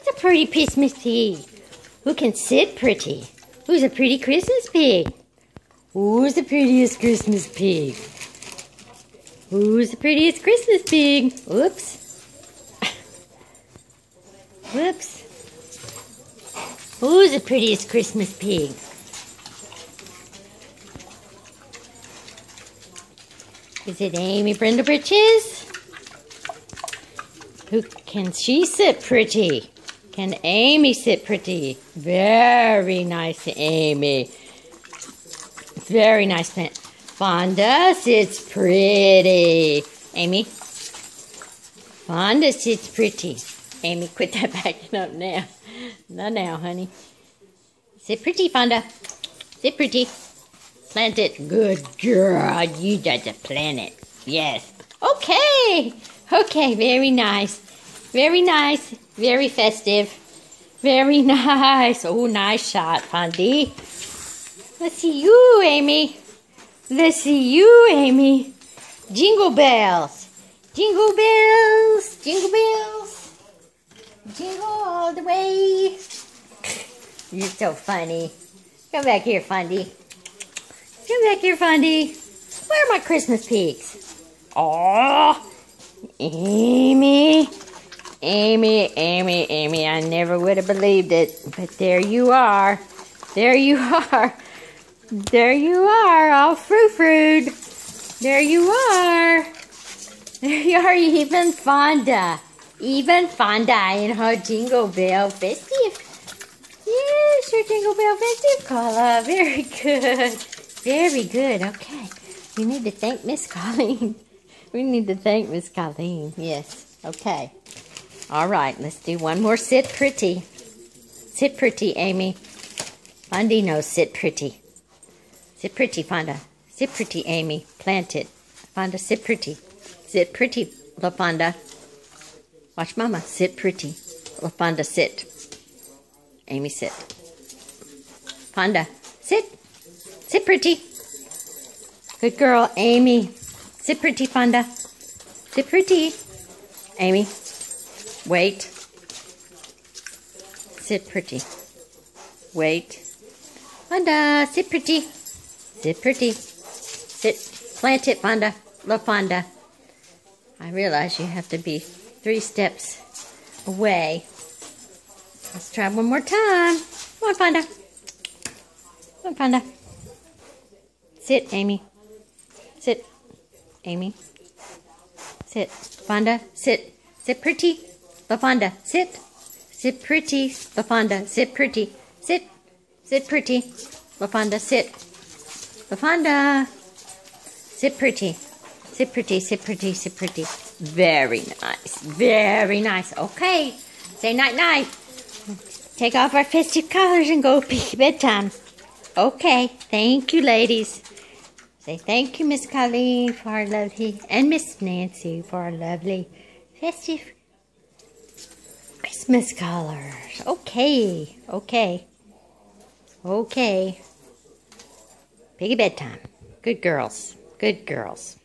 Who's a pretty Christmas pig? Who can sit pretty? Who's a pretty Christmas pig? Who's the prettiest Christmas pig? Who's the prettiest Christmas pig? Whoops. Whoops. Who's the prettiest Christmas pig? Is it Amy Brenda Britches? Who can she sit pretty? Can Amy sit pretty? Very nice, Amy. Very nice. Fonda sits pretty. Amy? Fonda sits pretty. Amy, quit that backing up now. Not now, honey. Sit pretty, Fonda. Sit pretty. Plant it. Good girl. You got to plant it. Yes. Okay. Okay, very nice. Very nice. Very festive. Very nice. Oh, nice shot, Fondy. Let's see you, Amy. Let's see you, Amy. Jingle bells. Jingle bells. Jingle bells. Jingle all the way. You're so funny. Come back here, Fondy. Come back here, Fondy. Where are my Christmas pigs? Oh, Amy. Amy, Amy, Amy. I never would have believed it. But there you are. There you are. There you are, all frou-froued. There you are. There you are, even Fonda. Even Fonda in her Jingle Bell Festive. Yes, your Jingle Bell Festive color. Very good. Very good. Okay. We need to thank Miss Colleen. We need to thank Miss Colleen. Yes. Okay. All right. Let's do one more sit pretty. Sit pretty, Amy. Fondy knows sit pretty. Sit pretty, Fonda. Sit pretty, Amy. Plant it. Fonda, sit pretty. Sit pretty, LaFonda. Watch Mama. Sit pretty. LaFonda, sit. Amy, sit. Fonda, sit. Sit pretty. Good girl, Amy. Sit pretty, Fonda. Sit pretty. Amy, wait. Sit pretty. Wait. Fonda, sit pretty. Sit pretty. Sit. Plant it, Fonda. LaFonda. I realize you have to be 3 steps away. Let's try one more time. Come on, Fonda. Come on, Fonda. Sit, Amy. Sit, Amy. Sit. Fonda, sit. Sit pretty. LaFonda, sit. Sit pretty. LaFonda, sit pretty. Sit. Sit pretty. LaFonda, sit. LaFonda. Sit pretty. Sit pretty, sit pretty, sit pretty. Very nice. Very nice. Okay. Say night-night. Take off our festive collars and go bedtime. Okay. Thank you, ladies. Say thank you, Miss Colleen, for our lovely, and Miss Nancy for our lovely festive Christmas collars. Okay. Okay. Okay. Piggy bedtime. Good girls. Good girls.